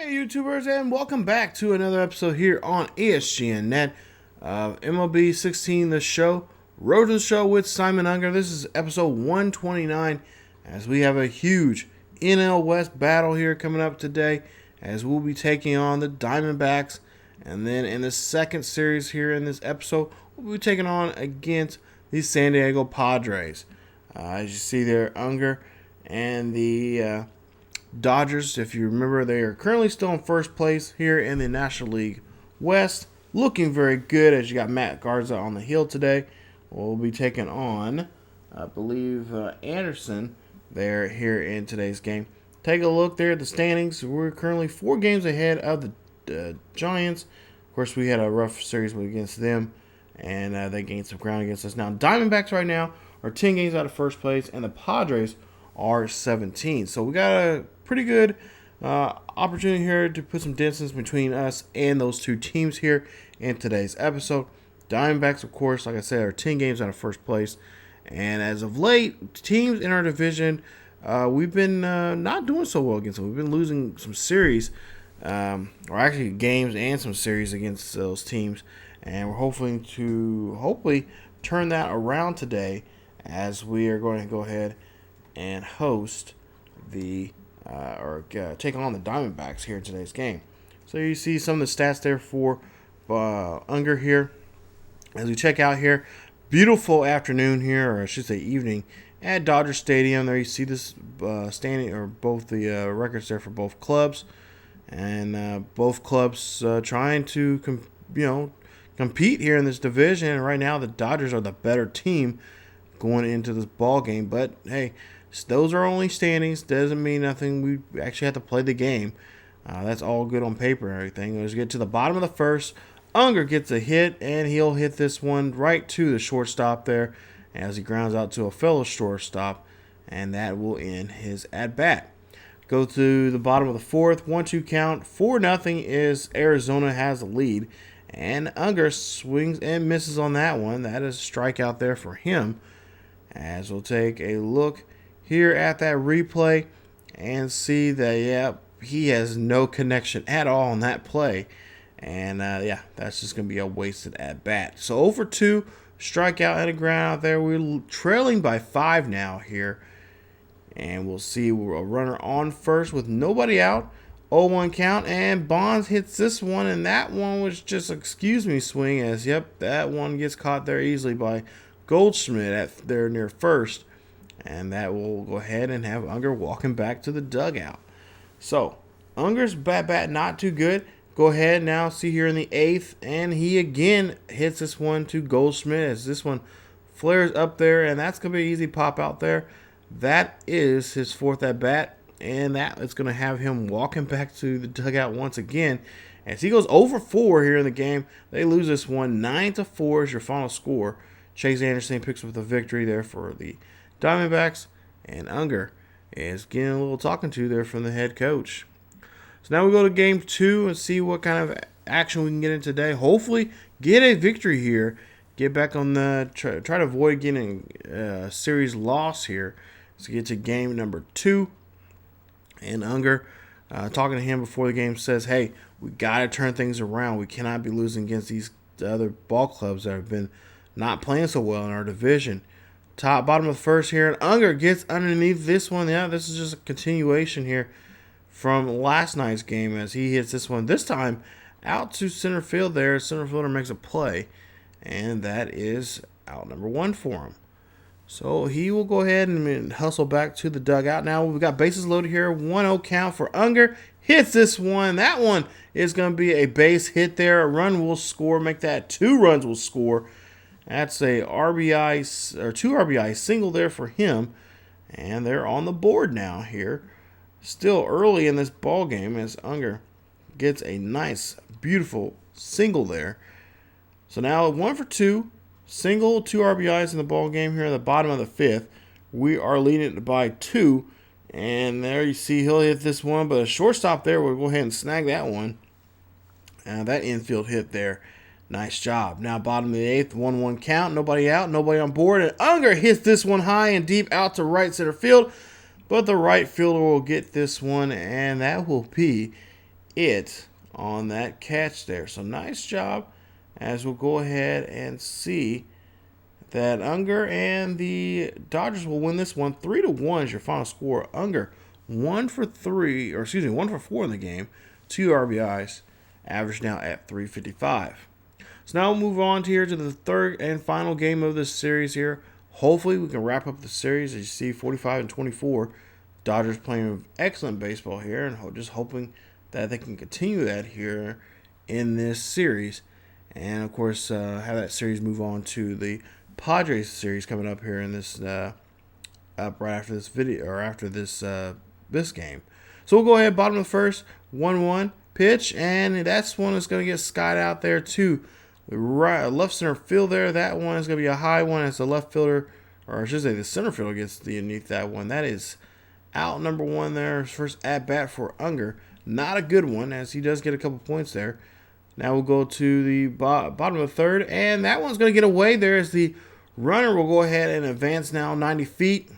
Hey YouTubers, and welcome back to another episode here on ESGNet of MLB 16 The Show, Road to the Show with Simon Unger. This is episode 129 as we have a huge NL West battle here coming up today as we'll be taking on the Diamondbacks, and then in the second series here in this episode we'll be taking on against the San Diego Padres. As you see there, Unger and the Dodgers, if you remember, they are currently still in first place here in the National League West. Looking very good as you got Matt Garza on the hill today. We'll be taking on, I believe, Anderson there here in today's game. Take a look there at the standings. We're currently 4 games ahead of the Giants. Of course, we had a rough series against them, and they gained some ground against us. Now, Diamondbacks right now are 10 games out of first place, and the Padres are 17. So we got a pretty good opportunity here to put some distance between us and those two teams here in today's episode. Diamondbacks, of course, like I said, are 10 games out of first place. And as of late, teams in our division, we've been not doing so well against them. We've been losing some series, or actually games and some series against those teams. And we're hoping to turn that around today as we are going to go ahead and host the take on the Diamondbacks here in today's game. So you see some of the stats there for Unger here. As we check out here, beautiful afternoon here, or I should say evening, at Dodger Stadium. There you see this standing, or both the records there for both clubs, and both clubs trying to compete here in this division. And right now, the Dodgers are the better team going into this ball game, but hey, those are only standings. Doesn't mean nothing. We actually have to play the game. That's all good on paper and everything. Let's get to the bottom of the first. Unger gets a hit, and he'll hit this one right to the shortstop there as he grounds out to a fellow shortstop, and that will end his at-bat. Go to the bottom of the fourth. 1-2 count. 4-0 is Arizona has the lead, and Unger swings and misses on that one. That is a strikeout there for him. As we'll take a look here at that replay and see that, he has no connection at all on that play. And, that's just going to be a wasted at-bat. So, over 2, strikeout and a ground out there. We're trailing by 5 now here. And we'll see a runner on first with nobody out. 0-1 count, and Bonds hits this one, and that one was just swing as, that one gets caught there easily by Goldschmidt there near first. And that will go ahead and have Unger walking back to the dugout. So, Unger's bat not too good. Go ahead now, see here in the 8th. And he again hits this one to Goldschmidt as this one flares up there. And that's going to be an easy pop out there. That is his 4th at bat. And that is going to have him walking back to the dugout once again. As he goes over 4 here in the game. They lose this one. 9-4 is your final score. Chase Anderson picks up the victory there for the Diamondbacks, and Unger is getting a little talking to there from the head coach. So now we go to game 2 and see what kind of action we can get in today. Hopefully get a victory here. Get back on the try to avoid getting a series loss here. So get to game number 2. And Unger, talking to him before the game, says, hey, we got to turn things around. We cannot be losing against these other ball clubs that have been not playing so well in our division. Bottom of the first here, and Unger gets underneath this one. Yeah, this is just a continuation here from last night's game as he hits this one. This time out to center field there. Center fielder makes a play, and that is out number 1 for him. So he will go ahead and hustle back to the dugout. Now we've got bases loaded here. 1-0 count for Unger. Hits this one. That one is going to be a base hit there. A run will score. Make that 2 runs will score. That's a RBI or 2 RBI single there for him, and they're on the board now here. Still early in this ball game as Unger gets a nice, beautiful single there. So now 1 for 2, single, 2 RBIs in the ball game here at the bottom of the 5th. We are leading by 2, and there you see he'll hit this one, but a shortstop there will go ahead and snag that one. That infield hit there. Nice job. Now bottom of the 8th, 1-1 count. Nobody out, nobody on board. And Unger hits this one high and deep out to right center field. But the right fielder will get this one, and that will be it on that catch there. So nice job, as we'll go ahead and see that Unger and the Dodgers will win this one. 3-1 is your final score. Unger 1 for 4 in the game, 2 RBIs, average now at 355. So now we'll move on to the third and final game of this series here. Hopefully we can wrap up the series. As you see, 45-24. Dodgers playing excellent baseball here, and just hoping that they can continue that here in this series. And, of course, have that series move on to the Padres series coming up here in this up right after this video, or after this game. So we'll go ahead, bottom of the first, 1-1 pitch, and that's one that's going to get skied out there to the right, left center field there. That one is going to be a high one as the left fielder, or I should say the center fielder, gets underneath that one. That is out number 1 there. His first at bat for Unger. Not a good one, as he does get a couple points there. Now we'll go to the bottom of the third, and that one's going to get away there as the runner will go ahead and advance now 90 feet,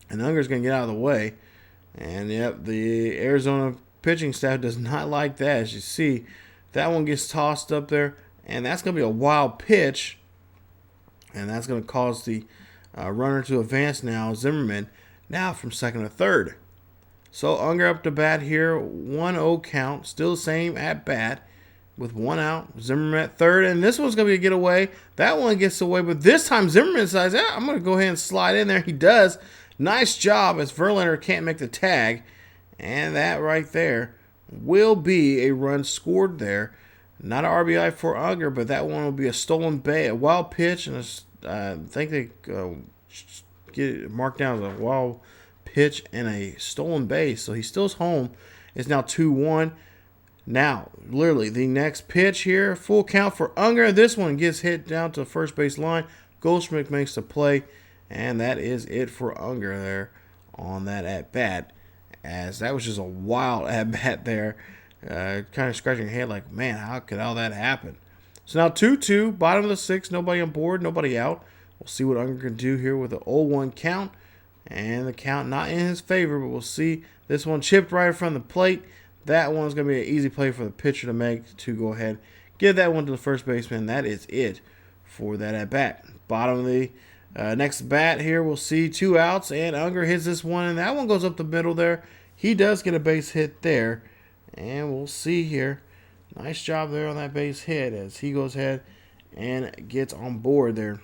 and Unger's going to get out of the way. And, yep, the Arizona pitching staff does not like that. As you see, that one gets tossed up there, and that's going to be a wild pitch, and that's going to cause the runner to advance now, Zimmerman, now from second to third. So Unger up to bat here, 1-0 count, still the same at bat with 1 out. Zimmerman at third, and this one's going to be a getaway. That one gets away, but this time Zimmerman decides, I'm going to go ahead and slide in there. He does. Nice job, as Verlander can't make the tag, and that right there will be a run scored there. Not an RBI for Unger, but that one will be a stolen base, a wild pitch, and I think they get it marked down as a wild pitch and a stolen base. So he still's home. It's now 2-1. Now, literally, the next pitch here, full count for Unger. This one gets hit down to the first base line. Goldschmidt makes the play, and that is it for Unger there on that at-bat, as that was just a wild at-bat there. Kind of scratching your head like, man, how could all that happen? So now 2-2, bottom of the sixth, nobody on board, nobody out. We'll see what Unger can do here with the 0-1 count. And the count not in his favor, but we'll see. This one chipped right in front of the plate. That one's going to be an easy play for the pitcher to make, to go ahead, give that one to the first baseman. That is it for that at-bat. Bottom of the next bat here, we'll see 2 outs, and Unger hits this one, and that one goes up the middle there. He does get a base hit there, and we'll see here. Nice job there on that base hit as he goes ahead and gets on board there.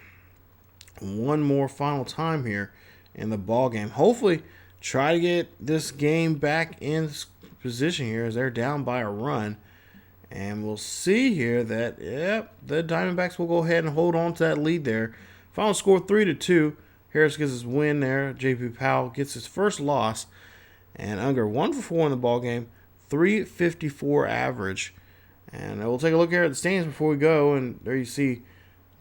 One more final time here in the ball game. Hopefully try to get this game back in position here as they're down by a run. And we'll see here that, yep, the Diamondbacks will go ahead and hold on to that lead there. Final score 3-2. Harris gets his win there. J.P. Powell gets his first loss. And Unger 1 for 4 in the ball game. 354 average. And we'll take a look here at the standings before we go. And there you see,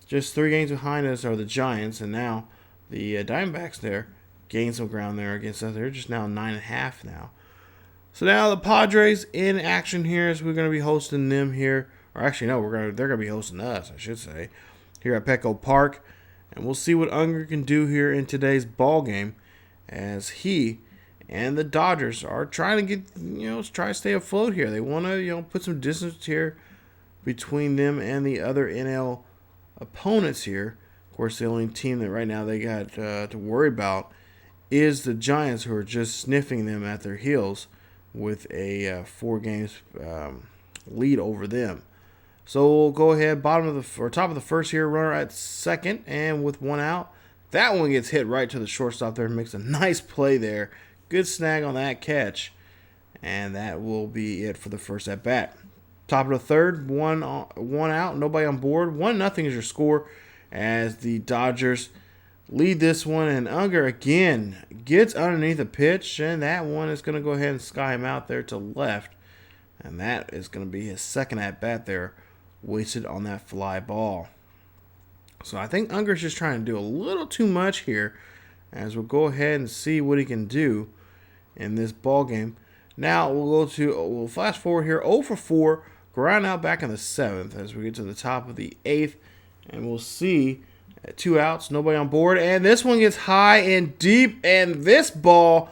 just 3 games behind us are the Giants. And now the Diamondbacks there gain some ground there against us. They're just now 9.5 now. So now the Padres in action here, as we're going to be hosting them here. Or actually, no, they're going to be hosting us, I should say, here at Petco Park. And we'll see what Unger can do here in today's ball game, as he and the Dodgers are trying to get, try to stay afloat here. They want to, put some distance here between them and the other NL opponents here. Of course, the only team that right now they got to worry about is the Giants, who are just sniffing them at their heels with a 4 games lead over them. So we'll go ahead, top of the first here, runner at second, and with 1 out, that one gets hit right to the shortstop there, makes a nice play there. Good snag on that catch, and that will be it for the first at bat. Top of the third, one out, nobody on board. 1-0 is your score, as the Dodgers lead this one, and Unger again gets underneath the pitch, and that one is going to go ahead and sky him out there to left, and that is going to be his second at bat there, wasted on that fly ball. So I think Unger's just trying to do a little too much here, as we'll go ahead and see what he can do in this ball game. Now we'll flash forward here, 0 for 4, ground out back in the 7th as we get to the top of the 8th, and we'll see 2 outs, nobody on board, and this one gets high and deep, and this ball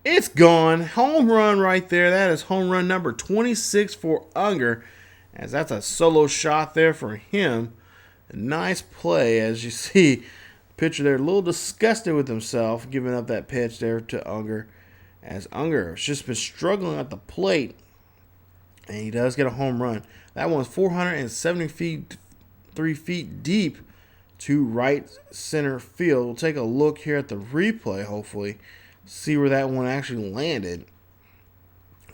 It's gone. Home run right there. That is home run number 26 for Unger, as that's a solo shot there for him. A nice play, as you see. Pitcher there a little disgusted with himself, giving up that pitch there to Unger, as Unger has just been struggling at the plate, and he does get a home run. That one's 473 feet deep to right center field. We'll take a look here at the replay, hopefully, see where that one actually landed.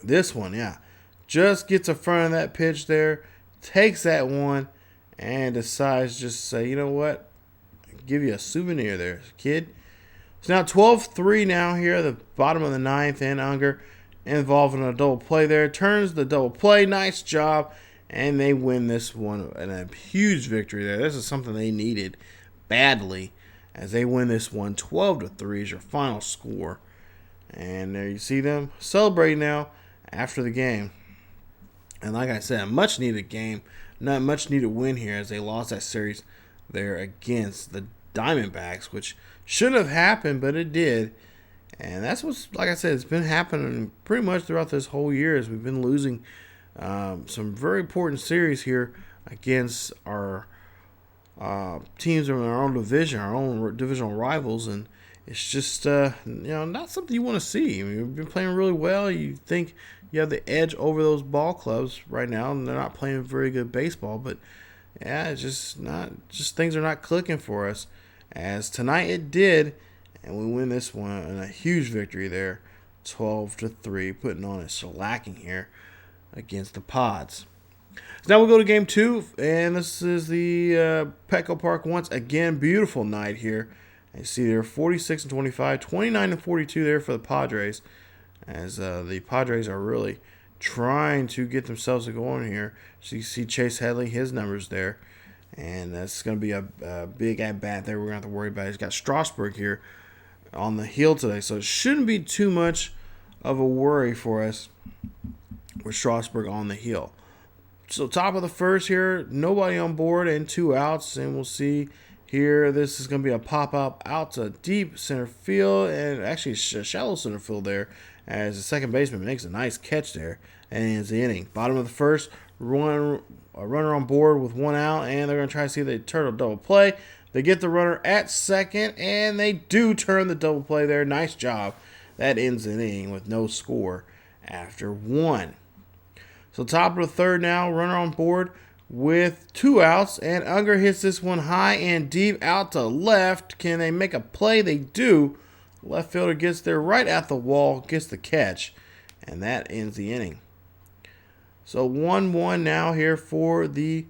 This one, yeah, just gets in front of that pitch there, takes that one, and decides just to say, you know what, give you a souvenir there, kid. So now 12-3 now here at the bottom of the ninth, and Unger involved in a double play there. Turns the double play. Nice job. And they win this one in a huge victory there. This is something they needed badly, as they win this one 12-3 is your final score. And there you see them celebrating now after the game. And like I said, a much needed game. Not much needed win here, as they lost that series there against the Diamondbacks, which shouldn't have happened, but it did. And that's what's, like I said, it's been happening pretty much throughout this whole year, as we've been losing some very important series here against our teams in our own division, our own divisional rivals, and it's just not something you want to see. I mean, we've been playing really well. You think you have the edge over those ball clubs right now, and they're not playing very good baseball, but yeah, it's just things are not clicking for us. As tonight it did, and we win this one in a huge victory there, 12-3, putting on a shellacking here against the Pods. So now we'll go to game 2, and this is the Petco Park once again. Beautiful night here. You see there 46-25, 29-42 there for the Padres, as the Padres are really trying to get themselves going here. So you see Chase Headley, his numbers there, and that's going to be a big at-bat there we're going to have to worry about. He's got Strasburg here on the hill today, so it shouldn't be too much of a worry for us with Strasburg on the hill. So top of the first here, nobody on board and 2 outs, and we'll see here, this is going to be a pop-up out to deep center field, and actually shallow center field there, as the second baseman makes a nice catch there, and ends the inning. Bottom of the first, a runner on board with 1 out, and they're going to try to see the turtle double play. They get the runner at second, and they do turn the double play there. Nice job. That ends the inning with no score after 1. So top of the third now, runner on board with 2 outs, and Unger hits this one high and deep out to left. Can they make a play? They do. Left fielder gets there right at the wall, gets the catch, and that ends the inning. So 1-1 now here for the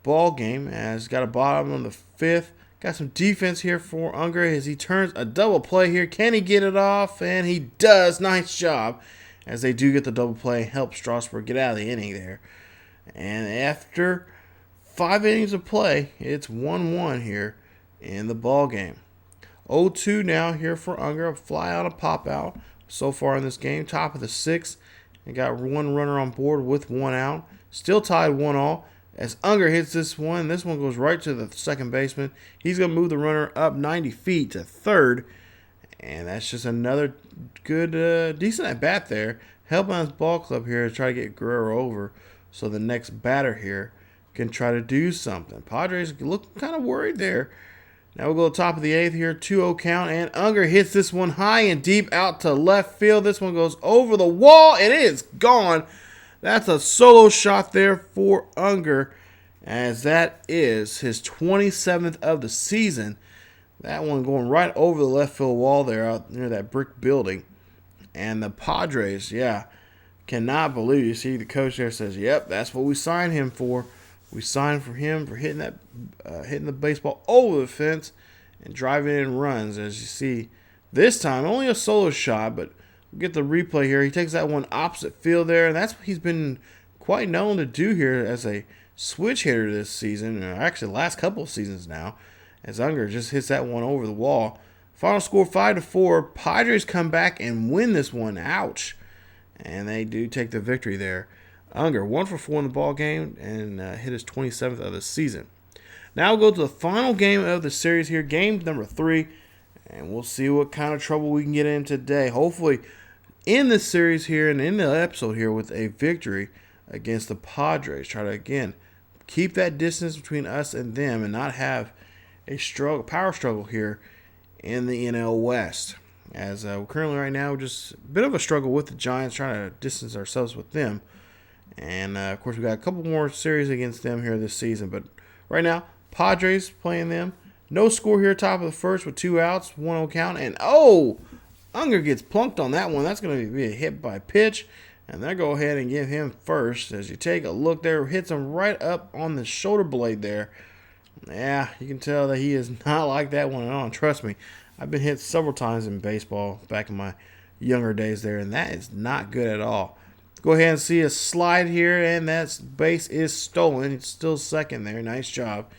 ball game, as got a bottom on the 5th. Got some defense here for Unger as he turns a double play here. Can he get it off? And he does. Nice job, as they do get the double play and help Strasburg get out of the inning there. And after 5 innings of play, it's 1-1 here in the ball game. 0-2 now here for Unger. A fly out, a pop out so far in this game. Top of the 6th. And got 1 runner on board with 1 out. Still tied 1-1. As Unger hits this one goes right to the second baseman. He's going to move the runner up 90 feet to third. And that's just another good, decent at-bat there. Helping his ball club here to try to get Guerrero over, so the next batter here can try to do something. Padres look kind of worried there. Now we'll go top of the 8th here, 2-0 count, and Unger hits this one high and deep out to left field. This one goes over the wall, and it is gone. That's a solo shot there for Unger, as that is his 27th of the season. That one going right over the left field wall there out near that brick building. And the Padres, cannot believe. You see the coach there says, yep, that's what we signed him for. We signed for him for hitting the baseball over the fence and driving in runs. As you see, this time only a solo shot, but we'll get the replay here. He takes that one opposite field there, and that's what he's been quite known to do here as a switch hitter this season, or actually the last couple of seasons now, as Unger just hits that one over the wall. Final score 5-4. Padres come back and win this one. Ouch. And they do take the victory there. Unger 1 for 4 in the ball game and hit his 27th of the season. Now we'll go to the final game of the series here, game number 3, and we'll see what kind of trouble we can get in today. Hopefully, in the series here and in the episode here with a victory against the Padres. Try to, again, keep that distance between us and them and not have a power struggle here in the NL West. As currently right now, just a bit of a struggle with the Giants, trying to distance ourselves with them. And, of course, we got a couple more series against them here this season. But right now, Padres playing them. No score here, top of the first with 2 outs, 1-0 count. And, Unger gets plunked on that one. That's going to be a hit by pitch. And they'll go ahead and give him first. As you take a look there, hits him right up on the shoulder blade there. Yeah, you can tell that he is not like that one at all. And trust me, I've been hit several times in baseball back in my younger days there, and that is not good at all. Go ahead and see a slide here, and that base is stolen. It's still second there. Nice job.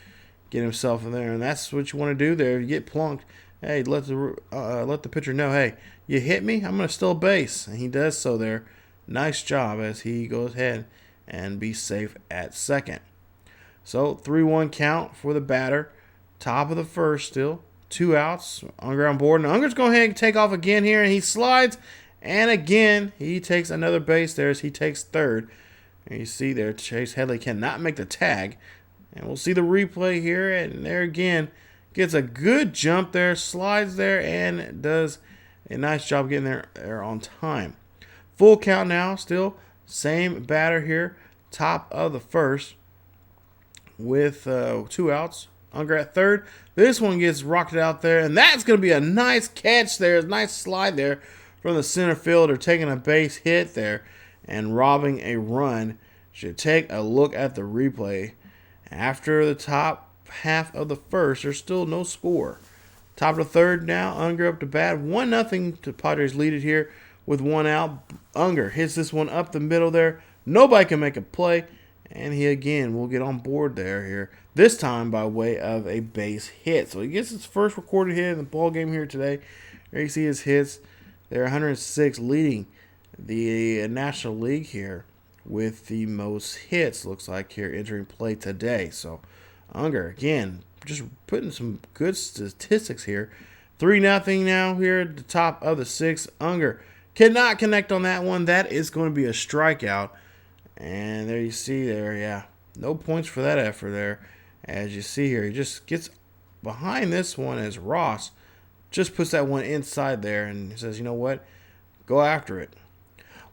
Get himself in there, and that's what you want to do there. You get plunked. Hey, let the pitcher know, hey, you hit me, I'm going to steal base. And he does so there. Nice job as he goes ahead and be safe at second. So 3-1 count for the batter. Top of the first still. 2 outs. Unger on board. And Unger's going ahead and take off again here, and he slides. And again, he takes another base there as he takes third. And you see there, Chase Headley cannot make the tag. And we'll see the replay here. And there again, gets a good jump there, slides there, and does a nice job getting there on time. Full count now, still. Same batter here. Top of the first with 2 outs. Unger at third. This one gets rocketed out there, and that's going to be a nice catch there. A nice slide there from the center fielder, taking a base hit there and robbing a run. Should take a look at the replay. After the top half of the first, there's still no score. Top of the third now, Unger up to bat. 1-0 to Padres lead it here with 1 out. Unger hits this one up the middle there. Nobody can make a play. And he again will get on board there here. This time by way of a base hit. So he gets his first recorded hit in the ball game here today. There you see his hits. They're 106, leading the National League here with the most hits, looks like, here entering play today. So Unger, again, just putting some good statistics here. 3-0 now here at the top of the 6th. Unger cannot connect on that one. That is going to be a strikeout. And there you see there, yeah, no points for that effort there. As you see here, he just gets behind this one as Ross just puts that one inside there and he says, you know what, go after it.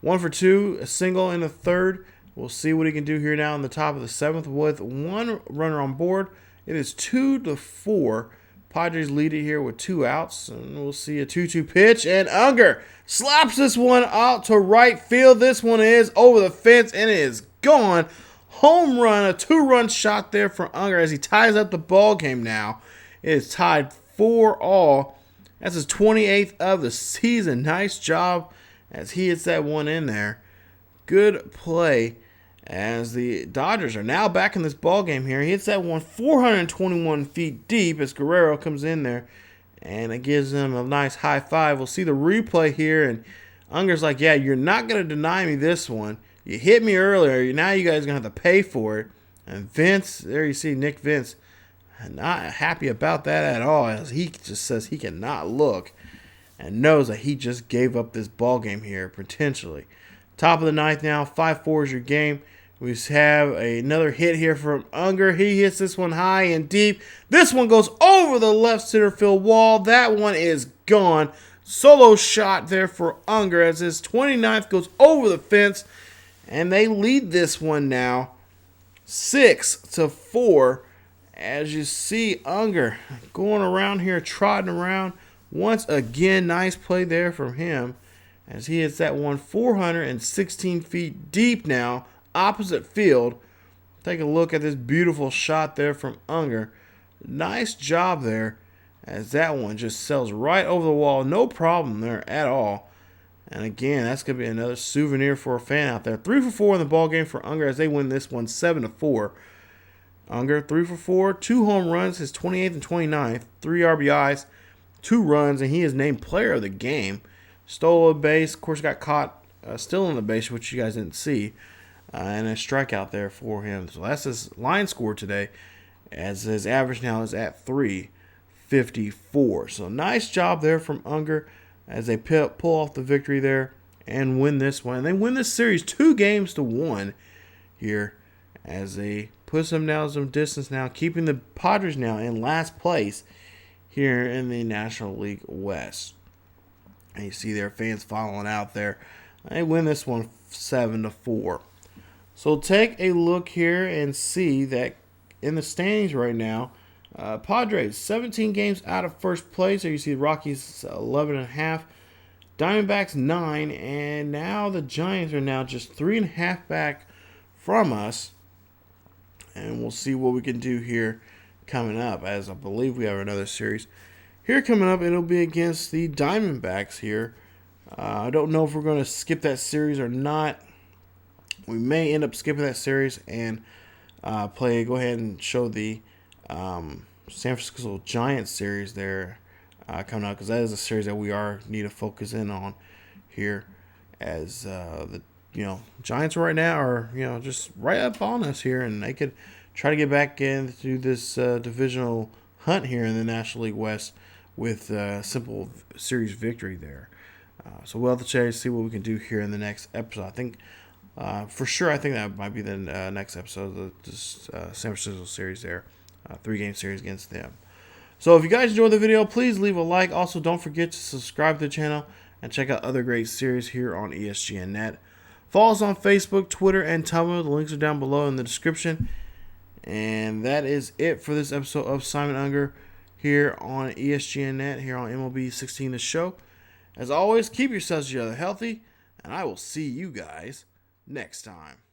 1 for 2, a single in the third. We'll see what he can do here now in the top of the 7th with 1 runner on board. It is 2-4. Padres lead it here with 2 outs, and we'll see a 2-2 pitch, and Unger slaps this one out to right field. This one is over the fence, and it is gone. Home run, a 2-run shot there for Unger as he ties up the ball game now. It is tied 4-4. That's his 28th of the season. Nice job as he hits that one in there. Good play as the Dodgers are now back in this ball game here. He hits that one 421 feet deep as Guerrero comes in there, and it gives him a nice high five. We'll see the replay here, and Unger's like, yeah, you're not going to deny me this one. You hit me earlier. Now you guys are going to have to pay for it. And Vince, there you see Nick Vince, not happy about that at all, as he just says he cannot look and knows that he just gave up this ball game here, potentially. Top of the 9th now, 5-4 is your game. We have another hit here from Unger. He hits this one high and deep. This one goes over the left center field wall. That one is gone. Solo shot there for Unger as his 29th goes over the fence. And they lead this one now 6-4. As you see Unger going around here, trotting around. Once again, nice play there from him as he hits that one 416 feet deep now, opposite field. Take a look at this beautiful shot there from Unger. Nice job there as that one just sails right over the wall. No problem there at all. And again, that's going to be another souvenir for a fan out there. 3 for 4 in the ball game for Unger as they win this one 7-4. Unger 3 for 4, 2 home runs, his 28th and 29th, 3 RBIs, 2 runs, and he is named player of the game. Stole a base, of course, got caught still on the base, which you guys didn't see, and a strikeout there for him. So that's his line score today, as his average now is at 354. So nice job there from Unger as they pull off the victory there and win this one. And they win this series 2-1 here as they put them down some distance now, keeping the Padres now in last place here in the National League West. And you see their fans following out there. They win this one 7-4. So take a look here and see that in the standings right now, Padres 17 games out of first place. There you see the Rockies 11.5, Diamondbacks 9, and now the Giants are now just 3.5 back from us. And we'll see what we can do here coming up, as I believe we have another series here coming up. It'll be against the Diamondbacks here. I don't know if we're going to skip that series or not. We may end up skipping that series and go ahead and show the San Francisco Giants series there coming out, because that is a series that we need to focus in on here, as the Giants right now are just right up on us here, and they could try to get back into this divisional hunt here in the National League West with a simple series victory there. So we'll have to check to see what we can do here in the next episode. I think for sure, I think that might be the next episode of this San Francisco series there, 3-game series against them. So if you guys enjoyed the video, please leave a like. Also, don't forget to subscribe to the channel and check out other great series here on ESGNet. Follow us on Facebook, Twitter, and Tumblr. The links are down below in the description. And that is it for this episode of Simon Unger here on ESGNet, here on MLB 16 The Show. As always, keep yourselves together healthy, and I will see you guys next time.